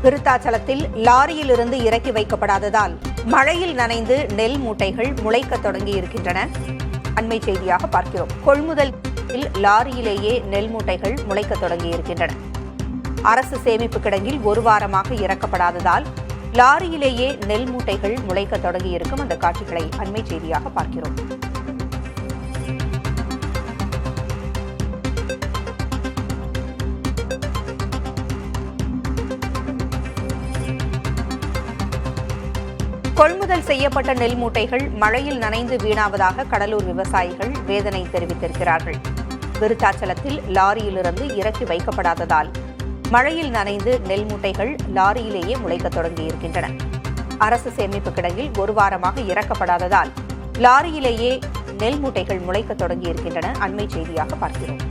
விருத்தாச்சலத்தில் லாரியில் இருந்து இறக்கி வைக்கப்படாததால் மழையில் நனைந்து நெல் மூட்டைகள் முளைக்க தொடங்கி இருக்கின்றன. அண்மை செய்தியாக பார்க்கிறோம். கொள்முதல் லாரியிலேயே நெல் மூட்டைகள் முளைக்க தொடங்கி இருக்கின்றன. அரசு சேமிப்பு கிடங்கில் ஒரு வாரமாக இறக்கப்படாததால் லாரியிலேயே நெல் மூட்டைகள் முளைக்க தொடங்கி இருக்கும் அந்த காட்சிகளை அண்மை செய்தியாக பார்க்கிறோம். கொள்முதல் செய்யப்பட்ட நெல் மூட்டைகள் மழையில் நனைந்து வீணாவதாக கடலூர் விவசாயிகள் வேதனை தெரிவித்திருக்கிறார்கள். விருத்தாச்சலத்தில் லாரியிலிருந்து இறக்கி வைக்கப்படாததால் மழையில் நனைந்து நெல் மூட்டைகள் லாரியிலேயே முளைக்க தொடங்கியிருக்கின்றன. அரசு சேமிப்பு கிடங்கில் ஒரு வாரமாக இறக்கப்படாததால் லாரியிலேயே நெல் மூட்டைகள் முளைக்க தொடங்கியிருக்கின்றன. அண்மை செய்தியாக பார்க்கிறோம்.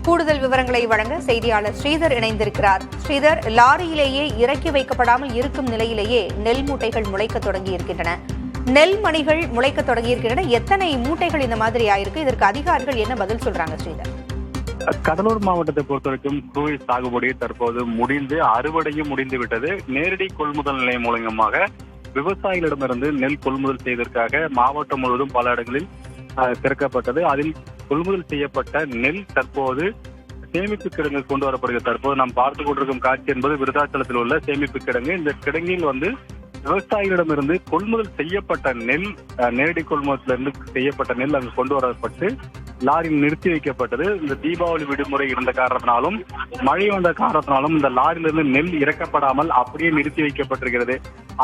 கூடுதல் விவரங்களை வழங்க செய்தியாளர் ஸ்ரீதர் இணைந்திருக்கிறார். ஸ்ரீதர், லாரியிலேயே இறக்கி வைக்கப்படாமல் இருக்கும் நிலையிலேயே நெல் மூட்டைகள் முளைக்க தொடங்கி இருக்கின்றன. நெல் மணிகள் முளைக்க தொடங்கி இருக்கின்றன. எத்தனை மூட்டைகள் இந்த மாதிரி ஆயிருக்கு? இதற்கு அதிகாரிகள் என்ன பதில் சொல்றாங்க ஸ்ரீதர்? கடலூர் மாவட்டத்தை பொறுத்தவரைக்கும் குறுவை சாகுபடி தற்போது முடிந்து அறுவடையும் முடிந்து விட்டது. நேரடி கொள்முதல் நிலையம் மூலமாக விவசாயிகளிடமிருந்து நெல் கொள்முதல் செய்வதற்காக மாவட்டம் முழுவதும் பல இடங்களில் திறக்கப்பட்டது. அதில் கொள்முதல் செய்யப்பட்ட நெல் தற்போது சேமிப்பு கிடங்கு கொண்டு வரப்படுகிறது. தற்போது நாம் பார்த்துக் கொண்டிருக்கும் காட்சி என்பது விருத்தாச்சலத்தில் உள்ள சேமிப்பு கிடங்கு. இந்த கிடங்கில் விவசாயிகளிடமிருந்து கொள்முதல் செய்யப்பட்ட நெல், நேரடி கொள்முதலிருந்து செய்யப்பட்ட நெல் அங்கு கொண்டு வரப்பட்டு லாரியில் நிறுத்தி வைக்கப்பட்டது. இந்த தீபாவளி விடுமுறை இருந்த காரணத்தினாலும் மழை வந்த காரணத்தினாலும் இந்த லாரியிலிருந்து நெல் இறக்கப்படாமல் அப்படியே நிறுத்தி வைக்கப்பட்டிருக்கிறது.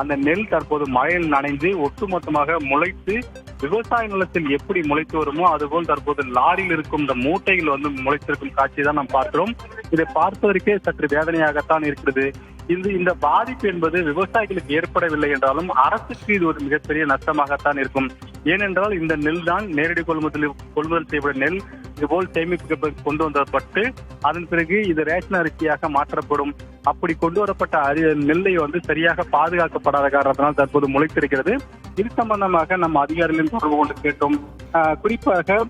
அந்த நெல் தற்போது மழையில் நனைந்து ஒட்டுமொத்தமாக முளைத்து விவசாய நிலத்தில் எப்படி முளைத்து வருமோ அதுபோல் தற்போது லாரியில் இருக்கும் இந்த மூட்டைகள் முளைத்திருக்கும் காட்சி தான் நாம் பார்க்கிறோம். இதை பார்ப்பதற்கே சற்று வேதனையாகத்தான் இருக்கிறது. இந்த பாதிப்பு என்பது விவசாயிகளுக்கு ஏற்படவில்லை என்றாலும் அரசுக்கு இது ஒரு மிகப்பெரிய நஷ்டமாகத்தான் இருக்கும். ஏனென்றால் இந்த நெல் தான் நேரடி கொள்முதல் செய்யப்பட்ட நெல் இதுபோல் சேமிப்பு கொண்டு வரப்பட்டு அதன் பிறகு இது ரேஷன் அரிசியாக மாற்றப்படும். அப்படி கொண்டு வரப்பட்ட நெல்லை சரியாக பாதுகாக்கப்படாத காரணத்தினால் தற்போது முளைத்திருக்கிறது. இது சம்பந்தமாக நம்ம அதிகாரிகளின் தொடர்பு கொண்டு கேட்டோம். குறிப்பாக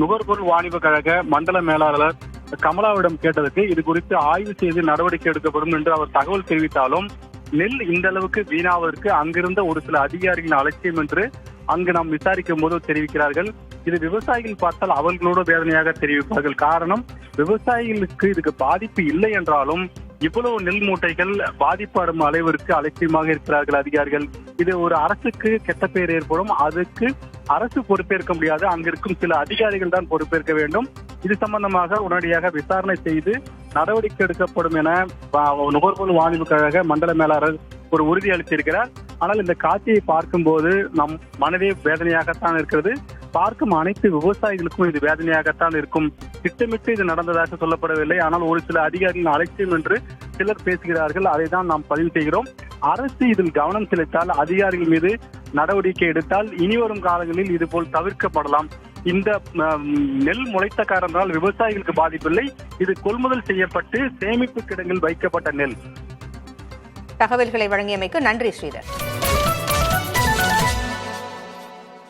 நுகர்பொருள் வாணிப கழக மண்டல மேலாளர் கமலாவிடம் கேட்டதற்கு இது குறித்து ஆய்வு செய்து நடவடிக்கை எடுக்கப்படும் என்று அவர் தகவல் தெரிவித்தாலும் நெல் இந்த அளவுக்கு வீணாவதற்கு அங்கிருந்த ஒரு சில அதிகாரிகளின் அலட்சியம் என்று அங்கு நாம் விசாரிக்கும் போது தெரிவிக்கிறார்கள். இது விவசாயிகள் பார்த்தால் அவர்களோட வேதனையாக தெரிவிப்பார்கள். காரணம், விவசாயிகளுக்கு இதுக்கு பாதிப்பு இல்லை என்றாலும் இவ்வளவு நெல் மூட்டைகள் பாதிப்படும் அளவிற்கு அலட்சியமாக இருக்கிறார்கள் அதிகாரிகள். இது ஒரு அரசுக்கு கெட்ட பெயர் ஏற்படும். அதுக்கு அரசு பொறுப்பேற்க முடியாது. அங்கிருக்கும் சில அதிகாரிகள் தான் பொறுப்பேற்க வேண்டும். இது சம்பந்தமாக உடனடியாக விசாரணை செய்து நடவடிக்கை எடுக்கப்படும் என நுகர்பொருள் வாணிப கழக மண்டல மேலாளர் ஒரு உறுதி அளித்திருக்கிறார். ஆனால் இந்த காட்சியை பார்க்கும்போது நம் மனதே வேதனையாகத்தான் இருக்கிறது. பார்க்கும் அனைத்து விவசாயிகளுக்கும் இது வேதனையாகத்தான் இருக்கும். திட்டமிட்டு இது நடந்ததாக சொல்லப்படவில்லை. ஆனால் ஒரு சில அதிகாரிகளின் அலட்சியம் என்று சிலர் பேசுகிறார்கள். அதை தான் நாம் பதிவு செய்கிறோம். அரசு இதில் கவனம் செலுத்தால், அதிகாரிகள் மீது நடவடிக்கை எடுத்தால் இனிவரும் காலங்களில் இதுபோல் தவிர்க்கப்படலாம். இந்த நெல் முளைத்த காரணத்தால் விவசாயிகளுக்கு பாதிப்பில்லை. இது கொள்முதல் செய்யப்பட்டு சேமிப்பு கிடங்கில் வைக்கப்பட்ட நெல். தகவல்களை வழங்கியமைக்கு நன்றி ஸ்ரீதர்.